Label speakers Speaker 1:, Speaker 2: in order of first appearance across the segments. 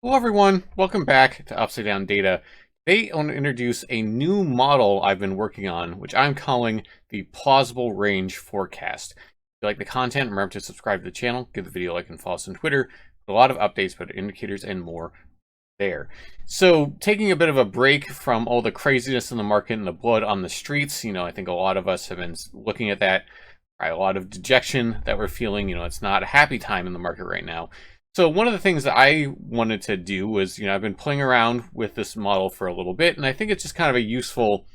Speaker 1: Hello everyone, welcome back to Upside Down Data. Today I want to introduce a new model I've been working on, which I'm calling the Plausible Range Forecast. If you like the content, remember to subscribe to the channel, give the video a like, and follow us on Twitter. A lot of updates about indicators and more there. So taking a bit of a break from all the craziness in the market and the blood on the streets, I think a lot of us have been looking at that. A lot of dejection that we're feeling. It's not a happy time in the market right now. So one of the things that I wanted to do was, I've been playing around with this model for a little bit, and I think it's just kind of a useful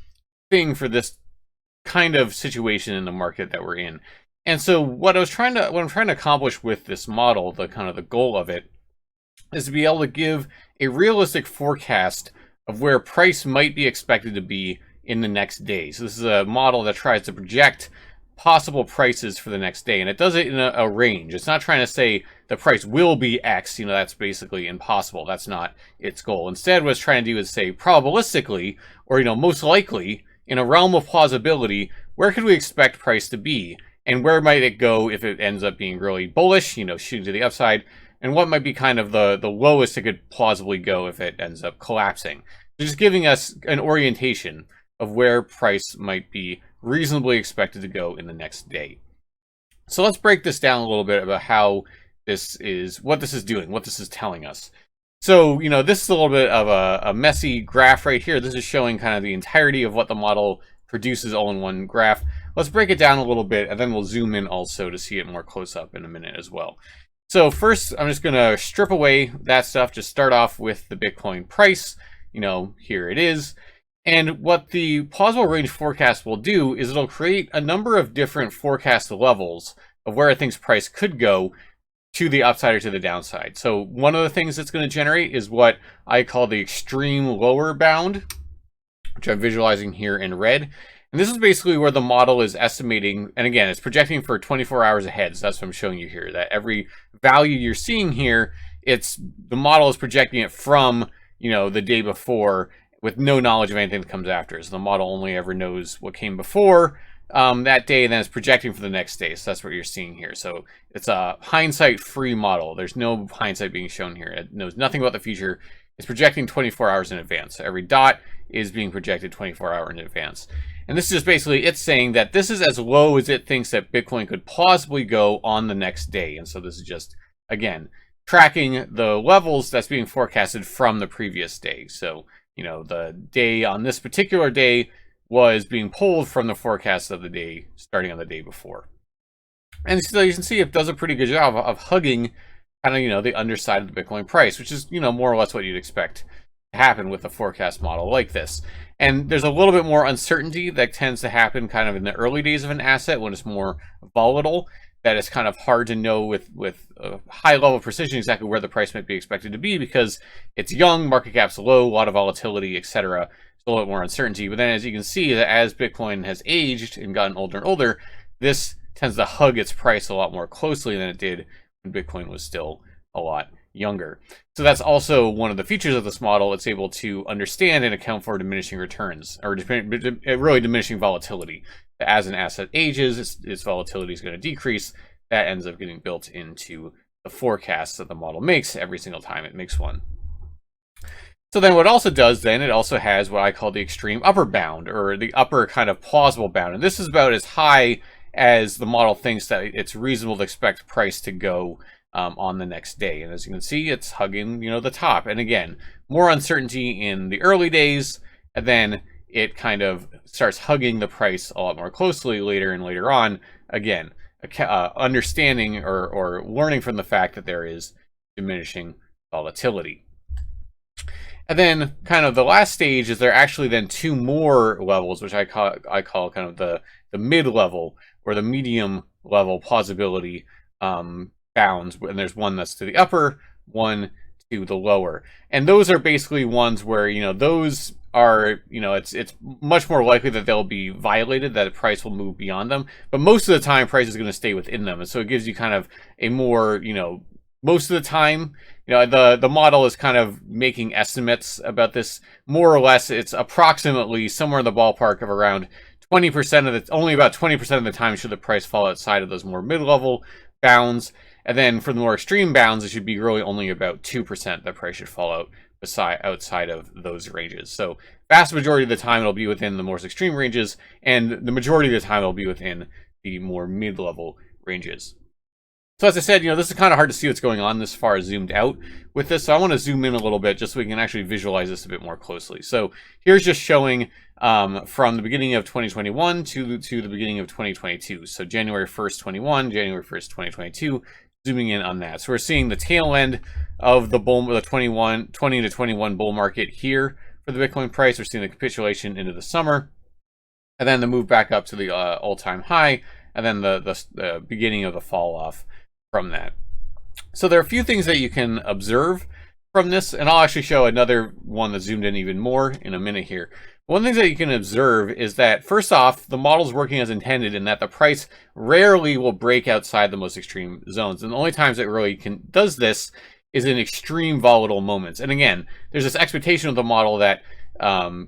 Speaker 1: thing for this kind of situation in the market that we're in. And so what I'm trying to accomplish with this model, the goal of it, is to be able to give a realistic forecast of where price might be expected to be in the next day. So this is a model that tries to project possible prices for the next day, and it does it in a range. It's not trying to say the price will be X. That's basically impossible. That's not its goal. Instead, what it's trying to do is say probabilistically, or most likely, in a realm of plausibility, where could we expect price to be, and where might it go if it ends up being really bullish, shooting to the upside, and what might be kind of the lowest it could plausibly go if it ends up collapsing. So just giving us an orientation of where price might be reasonably expected to go in the next day. So let's break this down a little bit about how what this is doing, what this is telling us. So, this is a little bit of a messy graph right here. This is showing kind of the entirety of what the model produces all in one graph. Let's break it down a little bit, and then we'll zoom in also to see it more close up in a minute as well. So first, I'm just going to strip away that stuff, just start off with the Bitcoin price. Here it is. And what the plausible range forecast will do is it'll create a number of different forecast levels of where it thinks price could go to the upside or to the downside. So one of the things it's going to generate is what I call the extreme lower bound, which I'm visualizing here in red. And this is basically where the model is estimating, and again, it's projecting for 24 hours ahead. So that's what I'm showing you here, that every value you're seeing here, the model is projecting it from, the day before, with no knowledge of anything that comes after. So the model only ever knows what came before that day, and then it's projecting for the next day. So that's what you're seeing here. So it's a hindsight-free model. There's no hindsight being shown here. It knows nothing about the future. It's projecting 24 hours in advance. So every dot is being projected 24 hours in advance. And this is just basically it's saying that this is as low as it thinks that Bitcoin could plausibly go on the next day. And so this is just, again, tracking the levels that's being forecasted from the previous day. So the day on this particular day was being pulled from the forecast of the day starting on the day before. And so you can see it does a pretty good job of hugging kind of, the underside of the Bitcoin price, which is, more or less what you'd expect to happen with a forecast model like this. And there's a little bit more uncertainty that tends to happen kind of in the early days of an asset when it's more volatile, that it's kind of hard to know with a high level of precision exactly where the price might be expected to be because it's young, market cap's low, a lot of volatility, etc. It's a little bit more uncertainty. But then as you can see, that as Bitcoin has aged and gotten older and older, this tends to hug its price a lot more closely than it did when Bitcoin was still a lot younger. So that's also one of the features of this model. It's able to understand and account for diminishing returns, or really diminishing volatility. As an asset ages, its volatility is going to decrease. That ends up getting built into the forecast that the model makes every single time it makes one. So then what it also does then, it also has what I call the extreme upper bound, or the upper kind of plausible bound. And this is about as high as the model thinks that it's reasonable to expect price to go on the next day. And as you can see, it's hugging, the top. And again, more uncertainty in the early days, and then it kind of starts hugging the price a lot more closely later and later on. Again, understanding or learning from the fact that there is diminishing volatility. And then kind of the last stage is there actually then two more levels, which I call kind of the mid-level or the medium level plausibility bounds. And there's one that's to the upper, one to the lower. And those are basically ones where, those are, it's much more likely that they'll be violated, that the price will move beyond them. But most of the time, price is going to stay within them. And so it gives you kind of a more, most of the time, the model is kind of making estimates about this. More or less, it's approximately somewhere in the ballpark of around 20% of the, only about 20% of the time should the price fall outside of those more mid-level bounds. And then for the more extreme bounds, it should be really only about 2% that price should fall out outside of those ranges. So vast majority of the time it'll be within the most extreme ranges, and the majority of the time it'll be within the more mid-level ranges. So as I said, this is kind of hard to see what's going on this far zoomed out with this. So I want to zoom in a little bit just so we can actually visualize this a bit more closely. So here's just showing from the beginning of 2021 to the beginning of 2022. So January 1st, 21, January 1st, 2022, zooming in on that. So we're seeing the tail end of the 20 to 21 bull market here for the Bitcoin price. We're seeing the capitulation into the summer, and then the move back up to the all-time high, and then the beginning of the fall off from that. So there are a few things that you can observe from this, and I'll actually show another one that zoomed in even more in a minute here. One thing that you can observe is that, first off, the model's working as intended in that the price rarely will break outside the most extreme zones. And the only times it really does this is in extreme volatile moments. And again, there's this expectation of the model that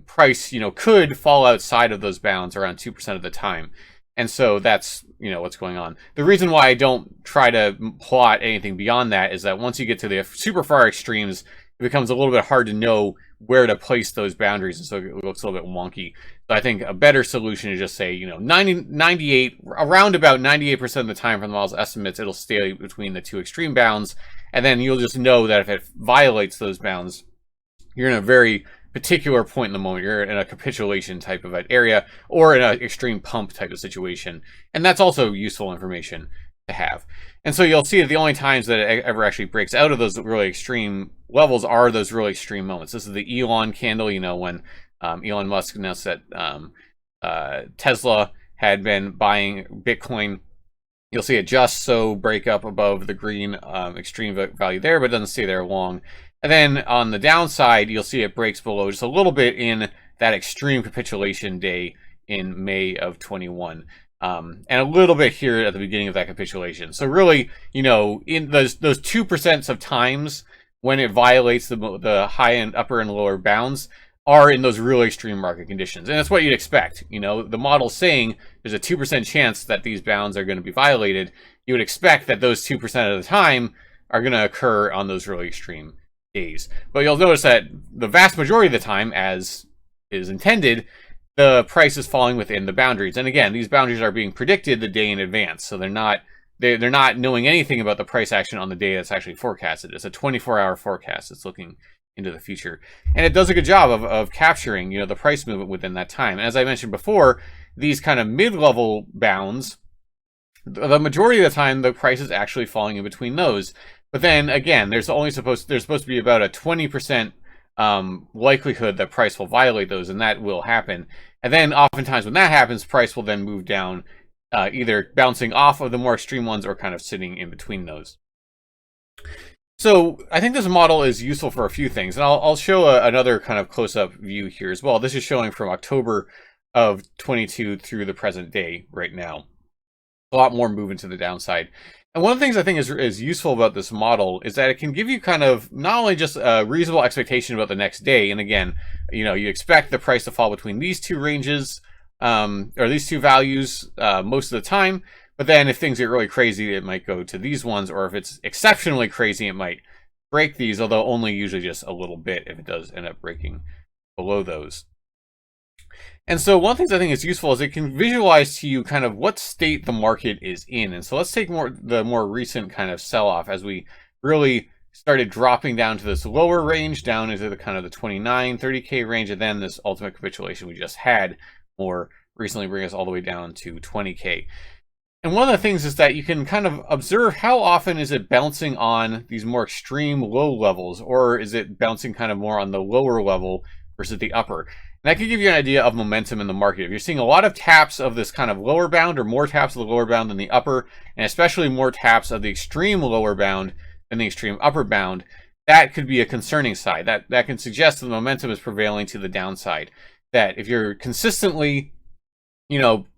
Speaker 1: price, could fall outside of those bounds around 2% of the time. And so that's, what's going on. The reason why I don't try to plot anything beyond that is that once you get to the super far extremes, it becomes a little bit hard to know where to place those boundaries, and so it looks a little bit wonky. So I think a better solution is just say, around about 98% of the time from the model's estimates, it'll stay between the two extreme bounds, and then you'll just know that if it violates those bounds, you're in a very particular point in the moment. You're in a capitulation type of an area, or in an extreme pump type of situation. And that's also useful information to have. And so you'll see that the only times that it ever actually breaks out of those really extreme levels are those really extreme moments. This is the Elon candle, when Elon Musk announced that Tesla had been buying Bitcoin. You'll see it just so break up above the green extreme value there, but it doesn't stay there long. And then on the downside, you'll see it breaks below just a little bit in that extreme capitulation day in May of 21. And a little bit here at the beginning of that capitulation. So really, in those 2% of times when it violates the high and upper and lower bounds are in those really extreme market conditions. And that's what you'd expect. The model's saying there's a 2% chance that these bounds are going to be violated. You would expect that those 2% of the time are going to occur on those really extreme days. But you'll notice that the vast majority of the time, as is intended, the price is falling within the boundaries. And again, these boundaries are being predicted the day in advance. So they're not knowing anything about the price action on the day that's actually forecasted. It's a 24-hour forecast. It's looking into the future. And it does a good job of capturing, the price movement within that time. And as I mentioned before, these kind of mid-level bounds, the majority of the time, the price is actually falling in between those. But then again, there's supposed to be about a 20% likelihood that price will violate those, and that will happen. And then oftentimes when that happens, price will then move down, either bouncing off of the more extreme ones or kind of sitting in between those. So I think this model is useful for a few things, and I'll show another kind of close-up view here as well. This is showing from October of 22 through the present day right now. A lot more movement to the downside. And one of the things I think is useful about this model is that it can give you kind of not only just a reasonable expectation about the next day, and again, you expect the price to fall between these two ranges, or these two values most of the time, but then if things get really crazy, it might go to these ones, or if it's exceptionally crazy, it might break these, although only usually just a little bit if it does end up breaking below those. And so one of the things I think is useful is it can visualize to you kind of what state the market is in. And so let's take the more recent kind of sell-off as we really started dropping down to this lower range, down into the kind of the 29, 30K range, and then this ultimate capitulation we just had more recently bring us all the way down to 20K. And one of the things is that you can kind of observe how often is it bouncing on these more extreme low levels, or is it bouncing kind of more on the lower level versus the upper. And that can give you an idea of momentum in the market. If you're seeing a lot of taps of this kind of lower bound, or more taps of the lower bound than the upper, and especially more taps of the extreme lower bound than the extreme upper bound, that could be a concerning side. That can suggest that the momentum is prevailing to the downside. That if you're consistently,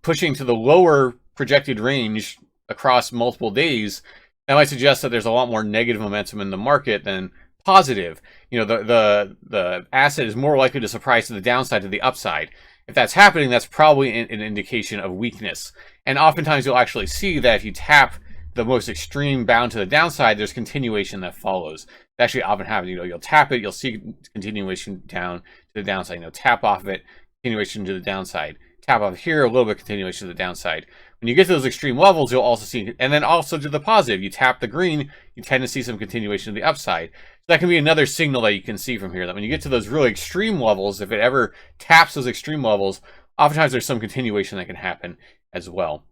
Speaker 1: pushing to the lower projected range across multiple days, that might suggest that there's a lot more negative momentum in the market than positive. The asset is more likely to surprise to the downside to the upside. If that's happening, that's probably an indication of weakness. And oftentimes you'll actually see that if you tap the most extreme bound to the downside, there's continuation that follows. It actually often happens. You'll tap it, you'll see continuation down to the downside. Tap off of it, continuation to the downside. Tap off here, a little bit continuation to the downside. When you get to those extreme levels, you'll also see, and then also to the positive, you tap the green, you tend to see some continuation to the upside. So that can be another signal that you can see from here, that when you get to those really extreme levels, if it ever taps those extreme levels, oftentimes there's some continuation that can happen as well.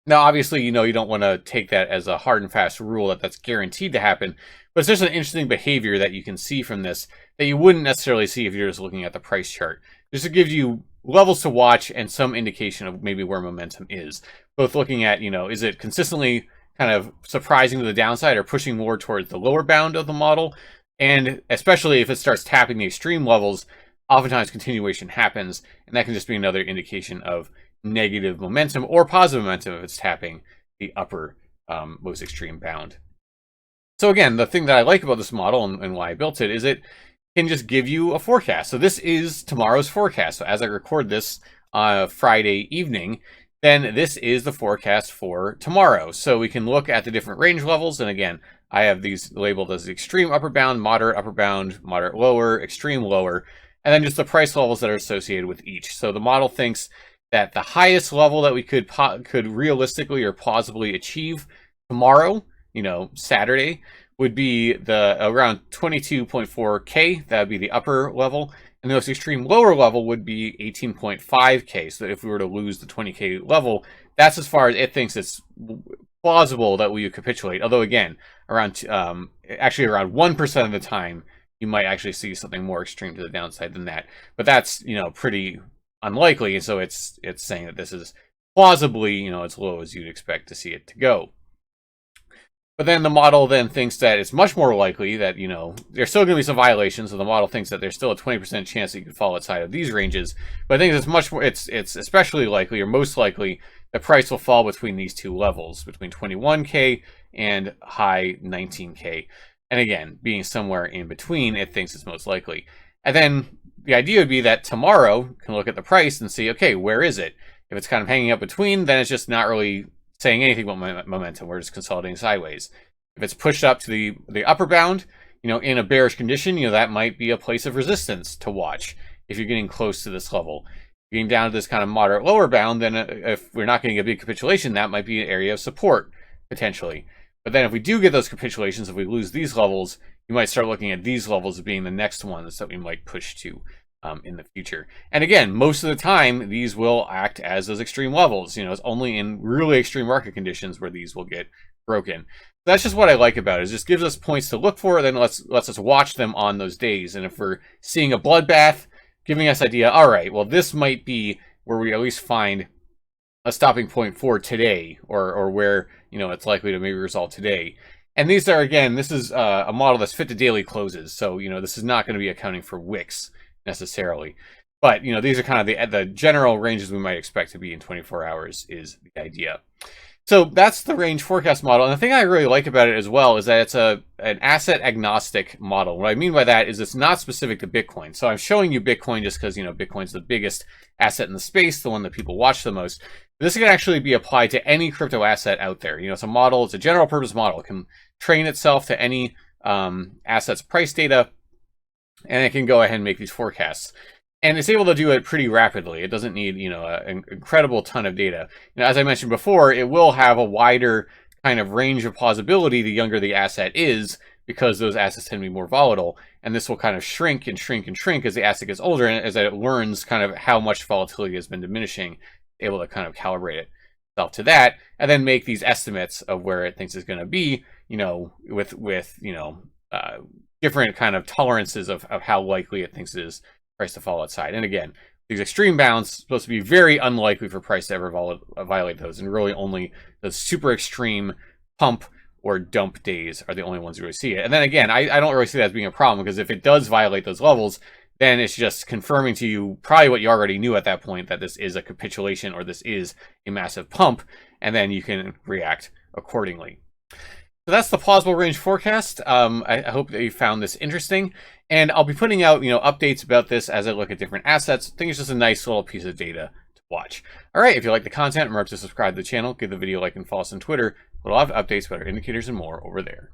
Speaker 1: Now, obviously, you don't want to take that as a hard and fast rule that that's guaranteed to happen, but it's just an interesting behavior that you can see from this that you wouldn't necessarily see if you're just looking at the price chart. Just to give you levels to watch and some indication of maybe where momentum is. Both looking at, is it consistently kind of surprising to the downside or pushing more towards the lower bound of the model? And especially if it starts tapping the extreme levels, oftentimes continuation happens, and that can just be another indication of negative momentum or positive momentum if it's tapping the upper most extreme bound. So again, the thing that I like about this model and why I built it is it can just give you a forecast. So this is tomorrow's forecast. So as I record this Friday evening, then this is the forecast for tomorrow. So we can look at the different range levels. And again, I have these labeled as extreme upper bound, moderate lower, extreme lower, and then just the price levels that are associated with each. So the model thinks that the highest level that we could realistically or plausibly achieve tomorrow, Saturday, would be the around 22.4K. That would be the upper level. And the most extreme lower level would be 18.5K. So if we were to lose the 20K level, that's as far as it thinks it's plausible that we would capitulate. Although again, actually around 1% of the time, you might actually see something more extreme to the downside than that. But that's, pretty unlikely. And so it's saying that this is plausibly, as low as you'd expect to see it to go. But then the model then thinks that it's much more likely that, there's still going to be some violations. So the model thinks that there's still a 20% chance that you could fall outside of these ranges. But I think it's much more, it's especially likely or most likely the price will fall between these two levels, between 21K and high 19K. And again, being somewhere in between, it thinks it's most likely. And then the idea would be that tomorrow you can look at the price and see, okay, where is it? If it's kind of hanging up between, then it's just not really saying anything about momentum. We're just consolidating sideways. If it's pushed up to the upper bound, in a bearish condition, that might be a place of resistance to watch if you're getting close to this level. Getting down to this kind of moderate lower bound, then if we're not getting a big capitulation, that might be an area of support potentially. But then if we do get those capitulations, if we lose these levels, you might start looking at these levels as being the next ones that we might push to in the future. And again, most of the time, these will act as those extreme levels. It's only in really extreme market conditions where these will get broken. So that's just what I like about it. It just gives us points to look for, then lets us watch them on those days. And if we're seeing a bloodbath, giving us idea, all right, well, this might be where we at least find a stopping point for today, or where, it's likely to maybe resolve today. And these are, again, this is a model that's fit to daily closes. So, this is not going to be accounting for wicks necessarily. But, these are kind of the general ranges we might expect to be in 24 hours is the idea. So that's the range forecast model. And the thing I really like about it as well is that it's an asset agnostic model. What I mean by that is it's not specific to Bitcoin. So I'm showing you Bitcoin just because, Bitcoin's the biggest asset in the space, the one that people watch the most. This can actually be applied to any crypto asset out there. It's a model, it's a general purpose model. It can train itself to any asset's price data, and it can go ahead and make these forecasts. And it's able to do it pretty rapidly. It doesn't need, an incredible ton of data. As I mentioned before, it will have a wider kind of range of plausibility the younger the asset is, because those assets tend to be more volatile. And this will kind of shrink and shrink and shrink as the asset gets older, and as it learns kind of how much volatility has been diminishing, able to kind of calibrate itself to that, and then make these estimates of where it thinks it's going to be, with different kind of tolerances of how likely it thinks it is price to fall outside. And again, these extreme bounds supposed to be very unlikely for price to ever violate those, and really only the super extreme pump or dump days are the only ones you really see it. And then again, I don't really see that as being a problem, because if it does violate those levels, then it's just confirming to you probably what you already knew at that point, that this is a capitulation or this is a massive pump, and then you can react accordingly. So that's the plausible range forecast. I hope that you found this interesting, and I'll be putting out, updates about this as I look at different assets. I think it's just a nice little piece of data to watch. All right, if you like the content, remember to subscribe to the channel, give the video a like, and follow us on Twitter. We'll have updates about our indicators and more over there.